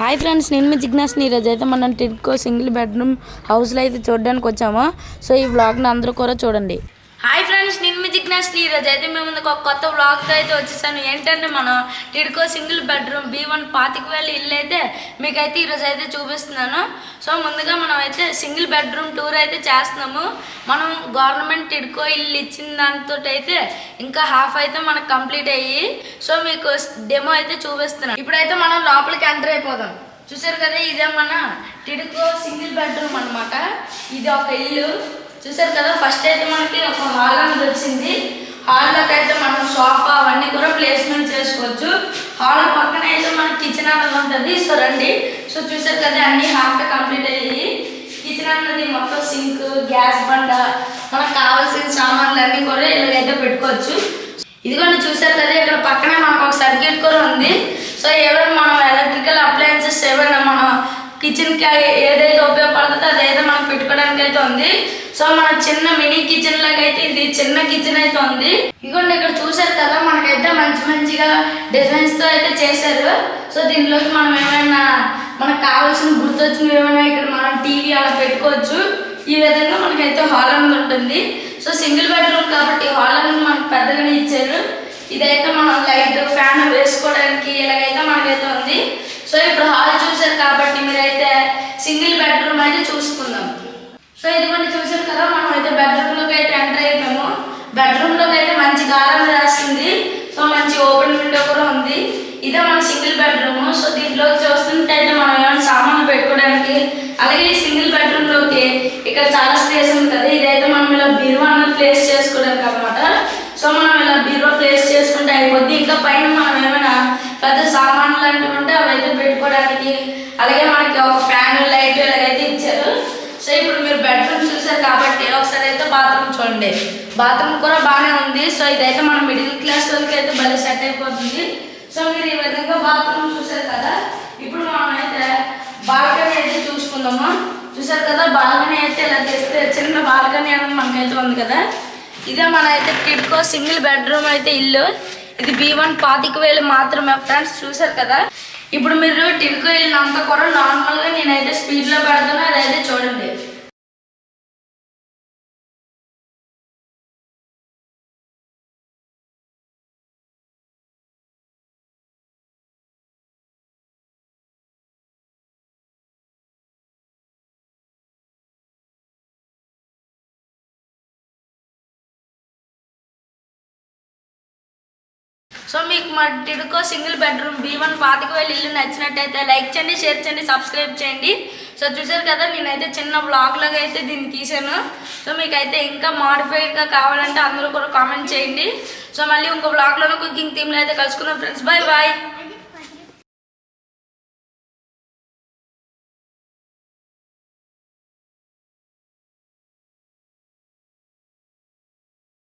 Hi friends, నేను మీ జిజ్ఞాస్ని. ఈరోజు అయితే మనం టిడ్కో సింగిల్ బెడ్రూమ్ హౌస్లో అయితే చూడడానికి వచ్చాము. సో ఈ వ్లాగ్ని అందరూ కూడా చూడండి. హాయ్ ఫ్రెండ్స్, నేను మీ జిజ్ఞాస్ని. ఈరోజు అయితే మేము ముందుకు ఒక కొత్త వ్లాగ్తో అయితే వచ్చేసాను. ఏంటంటే మనం టిడ్కో సింగిల్ బెడ్రూమ్ B1 25,000 ఇల్లు అయితే మీకైతే ఈరోజు అయితే చూపిస్తున్నాను. సో ముందుగా మనం అయితే సింగిల్ బెడ్రూమ్ టూర్ అయితే చేస్తున్నాము. మనం గవర్నమెంట్ టిడ్కో ఇల్లు ఇచ్చిన దాంతో అయితే ఇంకా హాఫ్ అయితే మనకు కంప్లీట్ అయ్యి, సో మీకు డెమో అయితే చూపిస్తున్నాం. ఇప్పుడైతే మనం లోపలికి ఎంటర్ అయిపోదాం. చూసారు కదా, ఇదే మన టిడ్కో సింగిల్ బెడ్రూమ్ అనమాట. ఇది ఒక ఇల్లు చూసారు కదా. ఫస్ట్ అయితే మనకి ఒక హాల్ అనేది వచ్చింది. హాల్లోకి అయితే మనం సోఫా అవన్నీ కూడా ప్లేస్మెంట్ చేసుకోవచ్చు. హాల్ పక్కన అయితే మనకి కిచెన్ అనేది ఉంటుంది. సో రండి. సో చూసారు కదా, అన్ని హాఫ్ కంప్లీట్ అయ్యి కిచెన్ అన్నది మొత్తం సింక్, గ్యాస్ బండ, మనకు కావాల్సిన సామాన్లు అన్నీ కూడా ఇలాగైతే పెట్టుకోవచ్చు. ఇదిగోండి చూసారు కదా, ఇక్కడ పక్కనే మనకు ఒక సర్క్యూట్ కూడా ఉంది. సో ఏమైనా మనం ఎలక్ట్రికల్ అప్లయన్సెస్ ఏమైనా మన కిచెన్కి ఏదైతే ఉపయోగపడుతుందో అదైతే మనం పెట్టుకోవడానికి అయితే ఉంది. సో మన చిన్న మినీ కిచెన్ లాగా అయితే ఇది చిన్న కిచెన్ అయితే ఉంది. ఇదిగోండి ఇక్కడ చూసారు కదా, మనకైతే మంచి మంచిగా డిజైన్స్తో అయితే చేశారు. సో దీనిలోకి మనం ఏమైనా మనకు కావాల్సిన గుర్తొచ్చినవి ఏమైనా ఇక్కడ మనం టీవీ అలా పెట్టుకోవచ్చు. ఈ విధంగా మనకైతే హాల్ అనేది ఉంటుంది. సో సింగిల్ బెడ్రూమ్ కాబట్టి హాల్ అనేది మనకు పెద్దగానే ఇచ్చారు. ఇదైతే మనం లైట్ ఫ్యాన్ వేసుకోవడానికి ఇలాగైతే మనకైతే ఉంది. సో ఇప్పుడు హాల్ చూసారు కాబట్టి మీరైతే సింగిల్ బెడ్రూమ్ అయితే చూసుకుందాం. సో ఇదిగోండి చూసారు కదా, మనం అయితే బెడ్రూమ్లోకి అయితే ఎంటర్ అయిపోయాము. బెడ్రూమ్లోకి అయితే మంచి గాలి రాస్తుంది. సో మంచి ఓపెన్ విండో కూడా ఉంది. ఇదే మన సింగిల్ బెడ్రూమ్. సో దీంట్లో చూస్తుంటే అయితే మనం ఏమైనా సామాన్లు పెట్టుకోవడానికి, అలాగే ఈ సింగిల్ బెడ్రూమ్లోకి ఇక్కడ చాలా స్పేస్ ఉంటుంది. ఇదైతే మనం ఇలా బీరువా అన్నది ప్లేస్ చేసుకోవడానికి అనమాట. సో మనం ఇలా బీరువా ప్లేస్ చేసుకుంటే అయిపోద్ది. ఇంకా పైన మనం ఏమైనా పెద్ద సామాన్లు లాంటివి ఉంటే అవి అయితే పెట్టుకోవడానికి, అలాగే మనకి ఒక ఫ్యాన్, లైట్ ఇలాగైతే ఇచ్చారు. సో ఇప్పుడు మీరు బెడ్రూమ్ చూసారు కాబట్టి ఒకసారి అయితే బాత్రూమ్ చూడండి. బాత్రూమ్ కూడా బాగానే ఉంది. సో ఇదైతే మన మిడిల్ క్లాస్ వాళ్ళకి అయితే భలే సెట్ అయిపోతుంది. సో మీరు ఈ విధంగా బాత్రూమ్ చూసారు కదా. ఇప్పుడు మనం అయితే బాల్కనీ అయితే చూసుకుందాము. చూసారు కదా, బాల్కనీ అయితే ఇలా తెస్తే చిన్న బాల్కనీ అనేది మనకైతే ఉంది కదా. ఇదే మన అయితే టిడ్కో సింగిల్ బెడ్రూమ్ అయితే ఇల్లు. ఇది B1 25,000 మాత్రమే ఫ్రెండ్స్. చూసారు కదా, ఇప్పుడు మీరు టిడ్కో ఇల్లు అంతా కూడా నార్మల్గా నేనైతే స్పీడ్లో పెడతాను, అదైతే చూడండి. సో మీకు మా టిడ్కో సింగిల్ బెడ్రూమ్ B1 25,000 ఇల్లు నచ్చినట్టయితే లైక్ చేయండి, షేర్ చేయండి, సబ్స్క్రైబ్ చేయండి. సో చూసారు కదా, నేనైతే చిన్న బ్లాగ్ లాగా అయితే దీన్ని తీసాను. సో మీకైతే ఇంకా మాడిఫైడ్గా కావాలంటే అందరూ కూడా కామెంట్ చేయండి. సో మళ్ళీ ఇంకో బ్లాగ్లోనూ కుకింగ్ థీమ్లో అయితే కలుసుకుందాం ఫ్రెండ్స్. Bye bye.